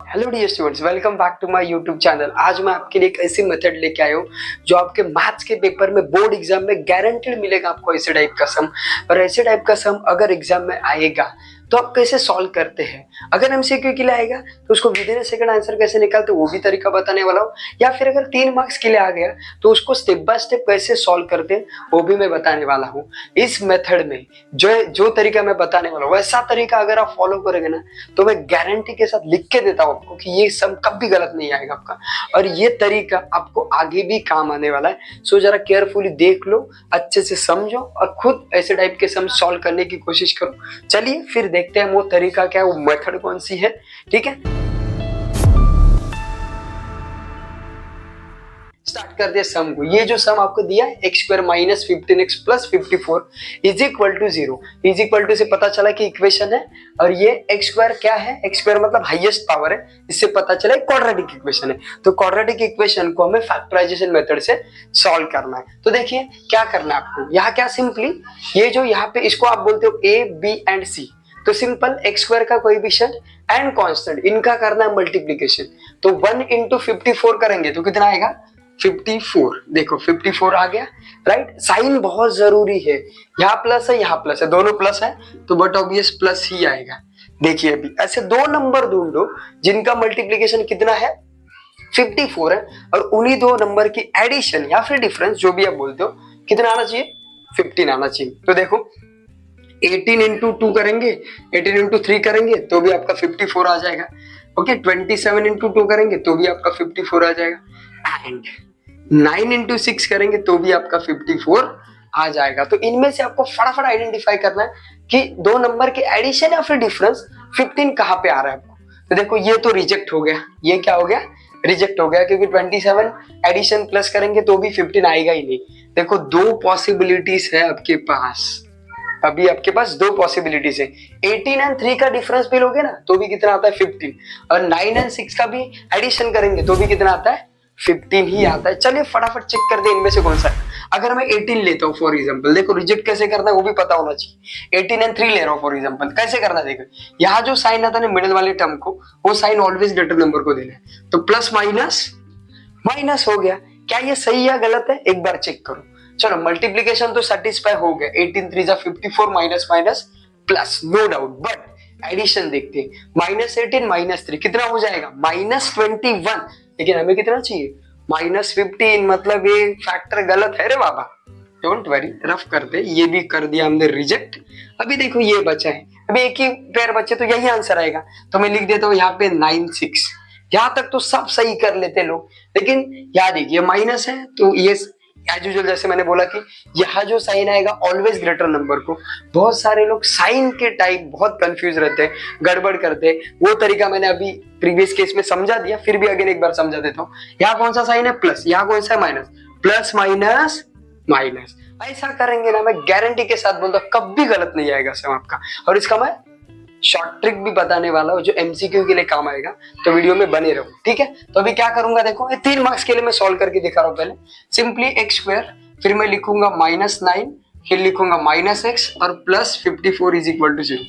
Hello dear students, welcome back to my YouTube channel. आज मैं आपके लिए एक ऐसी मेथड लेके आया हूँ जो आपके मैथ्स के पेपर में, बोर्ड एग्जाम में गारंटेड मिलेगा आपको। ऐसे टाइप का सम, और ऐसे टाइप का सम अगर एग्जाम में आएगा तो आप कैसे सॉल्व करते हैं। अगर एमसीक्यू के लिए आएगा तो उसको with in a second answer कैसे निकालते वो भी तरीका बताने वाला हूँ, या फिर अगर 3 मार्क्स के लिए आ गया तो उसको स्टेप बाय स्टेप कैसे सॉल्व करते हैं वो भी मैं बताने वाला हूँ। इस मेथड में जो तरीका मैं बताने वाला हूँ वैसा तरीका अगर आप फॉलो करोगे ना तो मैं गारंटी के साथ लिख के देता हूँ आपको कि ये सम कभी गलत नहीं आएगा आपका, और ये तरीका आपको आगे भी काम आने वाला है। सो जरा केयरफुली देख लो, अच्छे से समझो और खुद ऐसे टाइप के सम सॉल्व करने की कोशिश करो। चलिए फिर देखते हैं वो तरीका क्या है, वो मेथड कौन सी है। ठीक है, स्टार्ट कर दिया सम को। ये जो सम आपको दिया है X square minus 15x plus 54 is equal to 0, is equal to से पता चला कि इक्वेशन है, और ये एक्स स्क्वायर क्या है, एक्स स्क्वायर मतलब हाईएस्ट पावर है, इससे पता चला क्वाड्रेटिक इक्वेशन है। तो क्वाड्रेटिक इक्वेशन को हमें फैक्टराइजेशन मेथड से सॉल्व करना है। तो देखिए क्या करना है आपको, यहाँ क्या सिंपली ये जो यहाँ पे इसको आप बोलते हो ए बी एंड सी, तो सिंपल एक्स स्क्वायर का कोएफिशिएंट एंड कांस्टेंट इनका करना है मल्टीप्लिकेशन। तो 1 इंटू 54 करेंगे तो कितना आएगा 54। देखो 54 आ गया, राइट। साइन बहुत जरूरी है, यहाँ प्लस है यहाँ प्लस है, दोनों प्लस है तो बट ऑब्वियस प्लस ही आएगा। देखिए अभी ऐसे दो नंबर ढूंढो जिनका मल्टीप्लिकेशन कितना है 54 है, और उन्हीं दो नंबर की एडिशन या फिर डिफरेंस जो भी आप बोलते हो कितना आना चाहिए 15 आना चाहिए। तो देखो 18 इंटू 2 करेंगे, 18 इंटू 3 करेंगे तो भी आपका 54 आ जाएगा। ओके 27 इंटू 2 करेंगे तो भी आपका 54 आ जाएगा, एंड 9 इंटू 6 करेंगे तो भी आपका 54 आ जाएगा। तो इनमें से आपको फटाफट आइडेंटिफाई करना है कि दो नंबर के एडिशन या फिर डिफरेंस 15 कहाँ पे आ रहा है आपको। तो देखो ये तो रिजेक्ट हो गया, ये क्या हो गया रिजेक्ट हो गया, क्योंकि 27 एडिशन प्लस करेंगे तो भी 15 आएगा ही नहीं। देखो दो पॉसिबिलिटीज है आपके पास, अभी आपके पास दो पॉसिबिलिटीज है। 18 एंड 3 का डिफरेंस भी लोगे ना तो भी कितना आता है 15, और 9 एंड 6 का भी एडिशन करेंगे तो भी कितना आता है 15 ही आता है। चलिए फटाफट चेक कर दे इनमें से कौन सा है। अगर मैं 18 लेता हूँ फॉर एग्जांपल, देखो रिजेक्ट कैसे करना है वो भी पता होना चाहिए। 18 एंड 3 ले रहा हूँ फॉर एग्जांपल, कैसे करना है देखो, यहाँ जो साइन आता है ना मिडिल वाले टर्म को, वो साइन ऑलवेज ग्रेटर नंबर को देना है। तो प्लस माइनस माइनस हो गया, क्या ये सही या गलत है एक बार चेक करो। चलो मल्टीप्लीकेशन तो सेटिस्फाई हो गया, 18 3 54 minus minus plus, no doubt. But addition देखते हैं, माइनस 18 माइनस 3 कितना हो जाएगा माइनस 21, लेकिन हमें कितना चाहिए माइनस 15, मतलब ये फैक्टर गलत है रे बाबा। डोंट वरी, रफ करते, ये भी कर दिया हमने रिजेक्ट। अभी देखो ये बचा है, अभी एक ही पेयर बचे तो यही आंसर आएगा। तो मैं लिख देता हूँ यहाँ पे 9 6। यहाँ तक तो सब सही कर लेते लोग, लेकिन याद देखिए माइनस है तो ये एज यूजुअल जैसे मैंने बोला कि यहाँ जो साइन आएगा ऑलवेज ग्रेटर नंबर को। बहुत सारे लोग साइन के टाइप बहुत कंफ्यूज रहते हैं, गड़बड़ करते हैं। वो तरीका मैंने अभी प्रीवियस केस में समझा दिया, फिर भी अगेन एक बार समझा देता हूँ। यहाँ कौन सा साइन है प्लस, यहाँ कौन सा है माइनस, प्लस माइनस माइनस। ऐसा करेंगे ना मैं गारंटी के साथ बोलता हूँ कभी गलत नहीं आएगा सम आपका। और इसका मैं शॉर्ट ट्रिक भी बताने वाला हूँ जो एमसीक्यू के लिए काम आएगा, तो वीडियो में बने रहो। ठीक है, तो अभी क्या करूंगा देखो, 3 मार्क्स के लिए मैं सॉल्व करके दिखा रहा हूँ। पहले सिंपली एक्स स्क्वायर, फिर मैं लिखूंगा -9, फिर लिखूंगा -x और प्लस 54 इज इक्वल टू 0।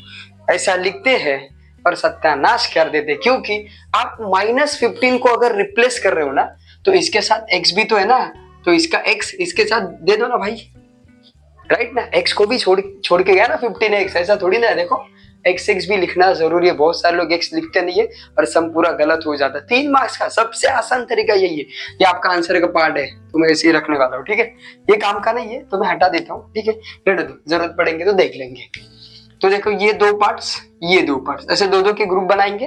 ऐसा लिखते हैं और सत्यानाश कर देते, क्योंकि आप -15 को अगर रिप्लेस कर रहे हो ना तो इसके साथ x भी तो है ना, तो इसका x इसके साथ दे दो ना भाई, राइट ना। x को भी छोड़ के गया ना 15x, ऐसा थोड़ी ना है। देखो x भी लिखना जरूरी है, बहुत सारे लोग x लिखते नहीं है और सम पूरा गलत हो जाता है। 3 मार्क्स का सबसे आसान तरीका यही है, ये आपका आंसर का पार्ट है तो मैं ऐसे ही रखने वाला हूँ। ठीक है, ये काम का नहीं है तो मैं हटा देता हूँ। ठीक है, रहने दो, जरूरत पड़ेंगे तो देख लेंगे। तो देखो ये 2 पार्ट्स, ये 2 पार्ट्स, ऐसे दो के ग्रुप बनाएंगे।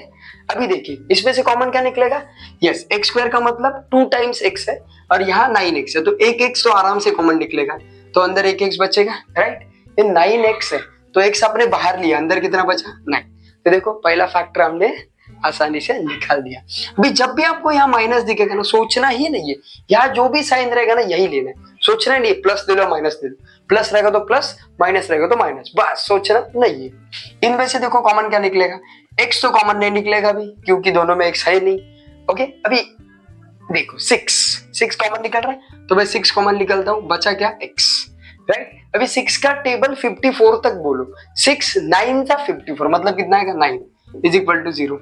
अभी देखिए इसमें से कॉमन क्या निकलेगा, यस एक्स स्क्वायर का मतलब 2 टाइम्स x है, और यहाँ 9x है तो एक x तो आराम से कॉमन निकलेगा, तो अंदर एक x बचेगा, राइट। ये 9x है तो x आपने बाहर लिया, अंदर कितना बचा 9। तो देखो पहला फैक्टर हमने आसानी से निकाल दिया। अभी जब भी आपको यहाँ माइनस दिखेगा ना सोचना ही नहीं है, यहाँ जो भी साइन रहेगा ना यही लेना है, सोचना नहीं है प्लस दे लो माइनस दे लो, प्लस रहेगा तो प्लस, माइनस रहेगा तो माइनस, बस सोचना नहीं है। इनमें से देखो कॉमन क्या निकलेगा, x तो कॉमन नहीं निकलेगा अभी क्योंकि दोनों में x है नहीं। ओके अभी देखो 6 कॉमन निकल रहा है तो मैं 6 कॉमन निकलता हूँ, बचा क्या x, राइट। अभी 6 का टेबल 54 तक बोलो, 6 9 था 54 मतलब कितना आएगा 9 इज इक्वल टू 0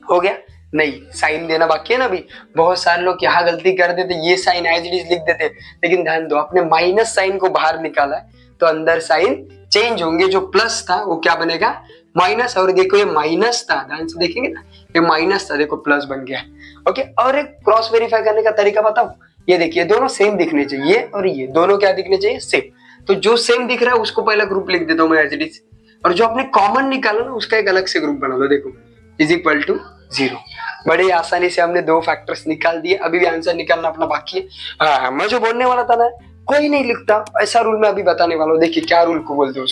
हो गया। नहीं, साइन देना बाकी है ना। अभी बहुत सारे लोग यहाँ गलती कर देते, ये साइन एज इट इज लिख देते, लेकिन ध्यान दो आपने माइनस साइन को बाहर निकाला है तो अंदर साइन चेंज होंगे, जो प्लस था वो क्या बनेगा माइनस। और देखो ये माइनस था, ध्यान से देखेंगे ना, ये माइनस था, देखो प्लस बन गया। ओके, और एक क्रॉस वेरीफाई करने का तरीका बताओ। ये देखिए दोनों सेम दिखने चाहिए, और ये दोनों क्या दिखने चाहिए, सेम। तो जो सेम दिख रहा है उसको पहला ग्रुप लिख देता हूँ मैं एज इट इज, और जो आपने कॉमन निकाला ना उसका एक अलग से ग्रुप बना लो। देखो इज इक्वल टू 0। बड़े आसानी से हमने दो फैक्टर्स निकाल दिए, अभी भी आंसर निकालना अपना बाकी है। हाँ, मैं जो बोलने वाला था ना, कोई नहीं लिखता ऐसा रूल मैं अभी बताने वाला हूँ। देखिए क्या रूल को बोलते हैं,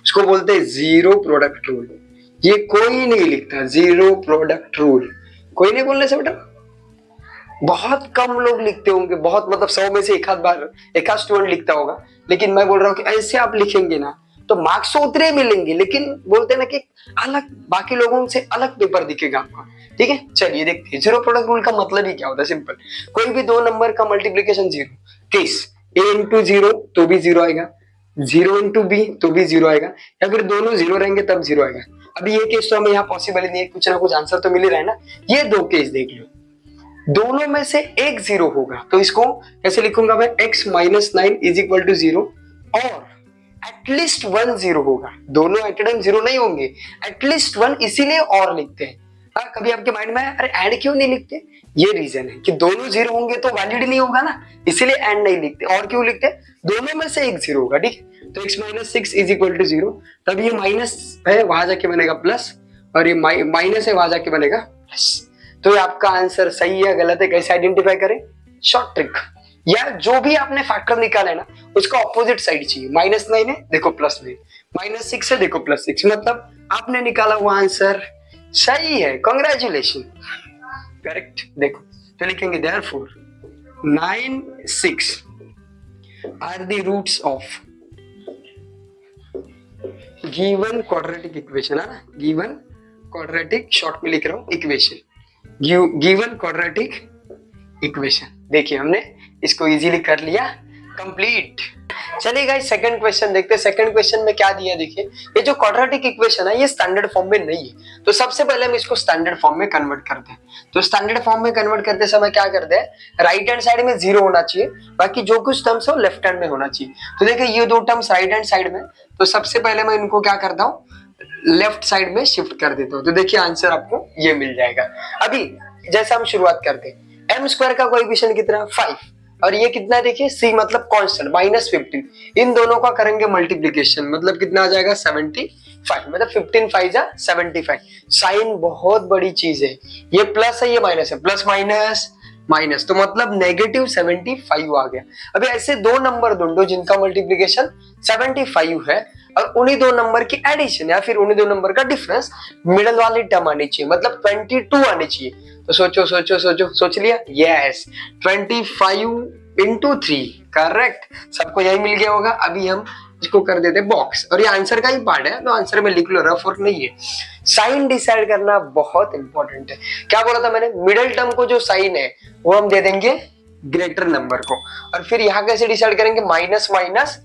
उसको बोलते हैं जीरो प्रोडक्ट रूल। ये कोई नहीं लिखता, जीरो प्रोडक्ट रूल कोई नहीं बोलने से बेटा बहुत कम लोग लिखते होंगे, बहुत मतलब 100 में से एक आध स्टूडेंट लिखता होगा। लेकिन मैं बोल रहा हूँ कि ऐसे आप लिखेंगे ना तो मार्क्स तो उतरे मिलेंगे, लेकिन बोलते ना कि अलग बाकी लोगों से अलग पेपर दिखेगा आपका। ठीक है, चलिए देखते हैं जीरो प्रोडक्ट रूल का मतलब ही क्या होता है। सिंपल, कोई भी दो नंबर का multiplication zero, case a into zero तो भी जीरो आएगा, जीरो इंटू बी तो भी जीरो आएगा, या फिर दोनों जीरो रहेंगे तब जीरो आएगा। अभी ये केस तो हमें यहाँ पॉसिबल ही नहीं है, कुछ ना कुछ आंसर तो मिल ही रहा है ना। ये दो केस देख लो, दोनों में से एक जीरो होगा तो इसको कैसे लिखूंगा मैं, x minus 9 is equal to 0, और एटलीस्ट 1 जीरो होगा। दोनों एट टाइम जीरो नहीं होंगे, एटलीस्ट 1, इसीलिए और लिखते हैं। हाँ, कभी आपके माइंड में अरे ऐड क्यों नहीं लिखते, ये रीजन है कि दोनों जीरो होंगे तो वैलिड नहीं होगा ना, इसीलिए एंड नहीं लिखते। और क्यों लिखते, दोनों में से एक जीरो होगा। ठीक है, तो x minus 6 is equal to 0, तब ये माइनस है वहां जाके बनेगा प्लस, और ये माइनस है वहां जाके बनेगा प्लस। तो ये आपका आंसर सही है गलत है कैसे आइडेंटिफाई करें, शॉर्ट ट्रिक, या जो भी आपने फैक्टर निकाला है ना उसका ऑपोजिट साइड चाहिए। माइनस 9 है देखो प्लस 9, माइनस 6 है देखो प्लस 6, मतलब आपने निकाला हुआ आंसर सही है, कांग्रेचुलेशन, करेक्ट। देखो तो लिखेंगे therefore 9 6 are the roots of given quadratic equation, है ना, गिवन क्वाड्रेटिक, शॉर्ट में लिख रहा हूं इक्वेशन, गिवन क्वाड्रेटिक इक्वेशन। देखिए हमने इसको इजीली कर लिया कंप्लीट। चलिए गाइस सेकंड क्वेश्चन देखते हैं। सेकंड क्वेश्चन में क्या दिया, देखिए ये जो क्वाड्रेटिक इक्वेशन है ये स्टैंडर्ड फॉर्म में नहीं है, तो सबसे पहले हम इसको स्टैंडर्ड फॉर्म में कन्वर्ट करते हैं। तो स्टैंडर्ड फॉर्म में कन्वर्ट करते समय क्या करते हैं, राइट हैंड साइड में 0 होना चाहिए, बाकी जो कुछ टर्म्स है वो लेफ्ट हैंड में होना चाहिए। तो देखिए ये दो टर्म्स राइट हैंड साइड में, तो सबसे पहले मैं इनको क्या करता हूँ, लेफ्ट साइड में शिफ्ट कर देता हूँ। तो देखिए आंसर आपको ये मिल जाएगा। अभी जैसा हम शुरुआत करते हैं, एम स्क्वायर का कोएफिशिएंट कितना 5, और ये कितना देखिए c मतलब कांस्टेंट माइनस 15, इन दोनों का करेंगे मल्टीप्लिकेशन, मतलब कितना आ जाएगा 75, मतलब 15 5 जा 75। साइन बहुत बड़ी चीज है, ये प्लस है ये माइनस है, प्लस माइनस माइनस, तो मतलब नेगेटिव 75 आ गया। अभी ऐसे दो नंबर ढूंढो जिनका मल्टीप्लिकेशन 75 है, और उन्हीं दो नंबर की एडिशन या फिर उन्हीं दो नंबर का डिफरेंस मिडल वाली टर्म आनी चाहिए, मतलब 22 आनी चाहिए। तो सोचो सोचो सोचो, सोच लिया, यस 25 इंटू 3, करेक्ट, सबको यही मिल गया होगा। अभी हम इसको कर देते बॉक्स, और ये आंसर का ही पार्ट है तो आंसर में लिख लो, रफ और नहीं है। साइन डिसाइड करना बहुत इंपॉर्टेंट है। क्या बोला था मैंने, मिडिल टर्म को जो साइन है वो हम दे देंगे ग्रेटर नंबर को, और फिर यहाँ कैसे डिसाइड करेंगे, माइनस माइनस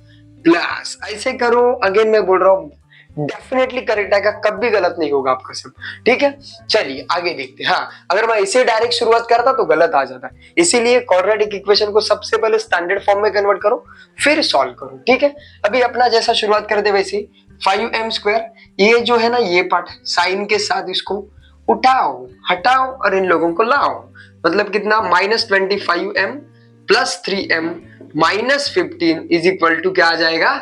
प्लस, ऐसे करो। अगेन मैं बोल रहा हूँ डेफिनेटली करेक्ट आएगा, कभी गलत नहीं होगा आपका सब। ठीक है, चलिए आगे देखते हैं। हाँ, अगर मैं इसे डायरेक्ट शुरुआत करता तो गलत आ जाता, इसीलिए क्वाड्रेटिक इक्वेशन को सबसे पहले स्टैंडर्ड फॉर्म में कन्वर्ट करो फिर सॉल्व करो। ठीक है, अभी अपना जैसा शुरुआत करते वैसे 5m², ये जो है ना ये पार्ट साइन के साथ इसको उठाओ हटाओ और इन लोगों को लाओ, मतलब कितना -25m plus 3m minus 15 is equal to क्या आ जाएगा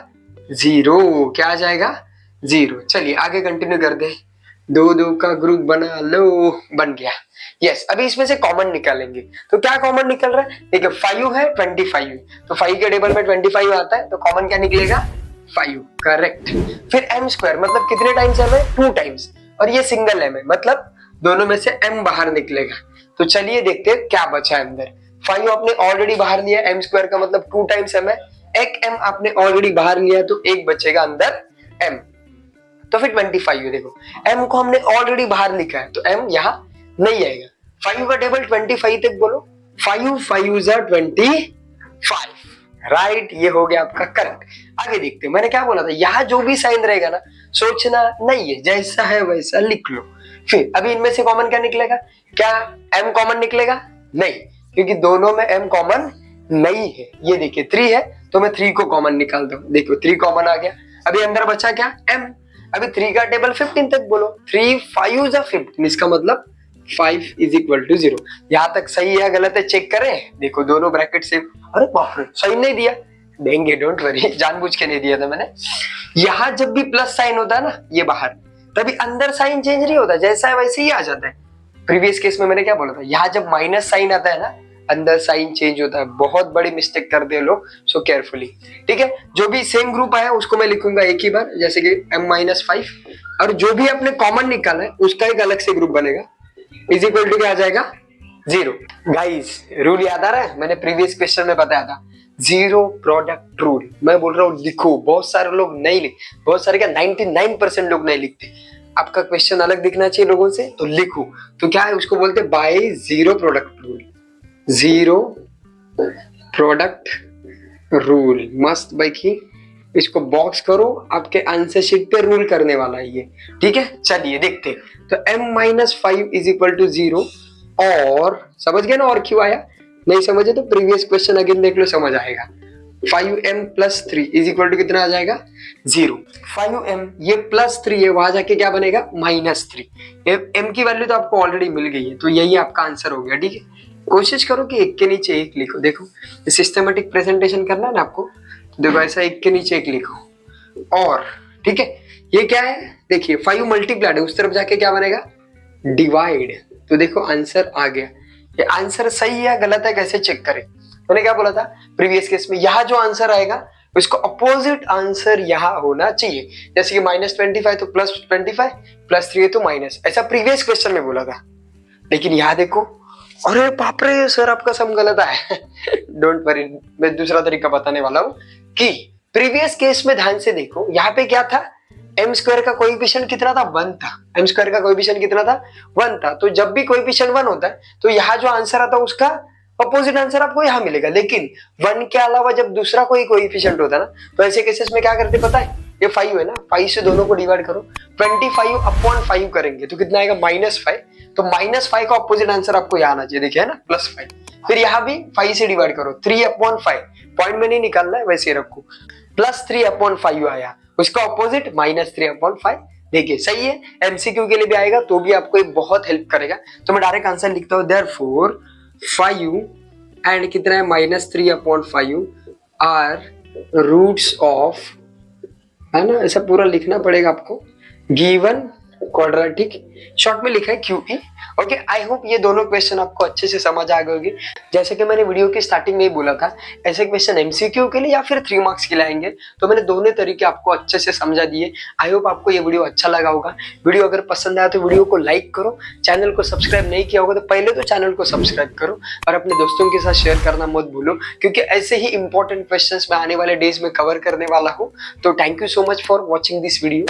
0, क्या आ जाएगा 0। चलिए आगे कंटिन्यू कर दे, दो दो का ग्रुप बना लो, बन गया। यस, अभी इसमें से कॉमन निकालेंगे, तो क्या कॉमन निकल रहा है, देखिए 5 है 25 है, तो 5 के टेबल में 25 आता है, तो कॉमन क्या निकलेगा 5, करेक्ट। फिर m² मतलब कितने टाइम्स m है 2 टाइम्स, और ये सिंगल m है, मतलब दोनों में से m बाहर निकलेगा। तो चलिए देखते हैं क्या बचा है अंदर। 5 आपने ऑलरेडी बाहर लिया, m² का मतलब 2 टाइम्स m है, एक m आपने ऑलरेडी बाहर लिया तो एक बचेगा अंदर m, तो फिर 25 है। देखो m को हमने ऑलरेडी बाहर लिखा है तो m यहाँ नहीं आएगा। 5 का टेबल 25 तक बोलो, 5 5 जा 25, राइट, ये हो गया आपका करेक्ट। आगे देखते हैं, मैंने क्या बोला था, यहाँ जो भी साइन रहेगा ना सोचना नहीं है, जैसा है वैसा लिख लो। फिर अभी इनमें से कॉमन क्या निकलेगा, क्या m कॉमन निकलेगा? नहीं, क्योंकि दोनों में m कॉमन नहीं है। ये देखिए 3 है तो मैं 3 को कॉमन निकालता हूँ, देखो 3 कॉमन आ गया। अभी अंदर बचा क्या? m। अभी 3 का टेबल 15 तक बोलो, 3 5 जा 15, इसका मतलब 5 इज इक्वल टू 0। यहाँ तक सही है गलत है चेक करें, देखो दोनों ब्रैकेट से, अरे बाप रे सही नहीं दिया, देंगे डोंट वरी, जानबूझ के नहीं दिया था मैंने। यहाँ जब भी प्लस साइन होता है ना ये बाहर, तभी अंदर साइन चेंज नहीं होता, जैसा है वैसे ही आ जाता है। प्रीवियस केस में मैंने क्या बोला था, यहाँ जब माइनस साइन आता है ना अंदर साइन चेंज होता है। बहुत बड़ी मिस्टेक करते हैं लोग, सो केयरफुली। ठीक है, जो भी सेम ग्रुप आया उसको मैं लिखूंगा एक ही बार, जैसे कि m-5, और जो भी आपने कॉमन निकाला है उसका एक अलग से ग्रुप बनेगा, इज इक्वल टू क्या आ जाएगा? 0। गाइस रूल याद आ रहा है, मैंने प्रीवियस क्वेश्चन में बताया था, 0 प्रोडक्ट रूल। मैं बोल रहा हूँ लिखो, बहुत सारे लोग नहीं लिख, बहुत सारे क्या 99% लोग नहीं लिखते। आपका क्वेश्चन अलग दिखना चाहिए लोगों से, तो लिखो। तो क्या है, उसको बोलते हैं by 0 product rule. 0 product rule मस्त भाई की, इसको बॉक्स करो, आपके आंसर शीट पे रूल करने वाला है ये। ठीक है, चलिए देखते हैं। तो m-5 इज इक्वल टू 0, और समझ गए ना और क्यों आया? नहीं समझे तो प्रीवियस क्वेश्चन अगेन देख लो, समझ आएगा। 5m + 3 इज इक्वल टू कितना आ जाएगा? 0। 5m ये +3 है, वहां जाके क्या बनेगा? -3। m की वैल्यू तो आपको ऑलरेडी मिल गई है, तो यही आपका आंसर हो गया। ठीक है, कोशिश करो कि एक के नीचे एक लिखो। देखो सिस्टमेटिक प्रेजेंटेशन करना है ना आपको, तो देखो ऐसा एक के नीचे एक लिखो। और ठीक है, ये क्या है? देखिए 5 मल्टीप्लाइड है, उस तरफ जाके क्या बनेगा? डिवाइड। तो देखो आंसर आ गया। ये आंसर सही है गलत है कैसे चेक करें? मैंने क्या बोला था प्रीवियस केस में, यहाँ जो आंसर आएगा उसको अपोजिट आंसर यहाँ होना चाहिए। जैसे कि -25 तो +25, +3 है तो माइनस, ऐसा प्रीवियस क्वेश्चन में बोला था। लेकिन यहाँ देखो, अरे बाप रे सर आपका सम गलत है। डोंट वरी, मैं दूसरा तरीका बताने वाला हूँ कि प्रीवियस केस में ध्यान से देखो, यहाँ पे क्या था? m² का कोएफिशिएंट कितना था? 1 था। m² का कोएफिशिएंट कितना था? 1 था। तो जब भी कोएफिशिएंट 1 होता है तो यहाँ जो आंसर आता है उसका अपोजिट आंसर आपको यहाँ मिलेगा। लेकिन 1 के अलावा जब दूसरा कोई कोएफिशिएंट होता है ना, तो ऐसे केसेस में क्या करते पता है? ये 5 है ना, 5 से दोनों को डिवाइड करो, 25/5 करेंगे तो कितना आएगा? -5। तो -5 का अपोजिट आंसर आपको यहाँ आना चाहिए, देखिए है ना, +5। फिर यहाँ भी 5 से डिवाइड करो, 3/5, पॉइंट में नहीं निकालना है, वैसे रखो, +3/5 आया, उसका अपोजिट -3/5। देखिए सही है, एमसीक्यू के लिए भी आएगा तो भी आपको एक बहुत हेल्प करेगा। तो मैं डायरेक्ट आंसर लिखता हूँ, देयरफॉर 5 एंड कितना है? -3/5 आर रूट्स ऑफ, है ना, ऐसा पूरा लिखना पड़ेगा आपको, गिवन क्वाड्रेटिक, शॉर्ट में लिखा है QE। ओके, आई होप ये दोनों क्वेश्चन आपको अच्छे से समझ आ गए होंगे। जैसे कि मैंने वीडियो की स्टार्टिंग में ही बोला था, ऐसे क्वेश्चन MCQ के लिए या फिर 3 मार्क्स के लिए आएंगे, तो मैंने दोनों तरीके आपको अच्छे से समझा दिए। आई होप आपको ये वीडियो अच्छा लगा होगा। वीडियो अगर पसंद आया तो वीडियो को लाइक करो, चैनल को सब्सक्राइब नहीं किया होगा तो पहले तो चैनल को सब्सक्राइब करो, और अपने दोस्तों के साथ शेयर करना मत भूलो, क्योंकि ऐसे ही इंपॉर्टेंट क्वेश्चन मैं आने वाले डेज में कवर करने वाला हूँ। तो thank you so much for watching this video.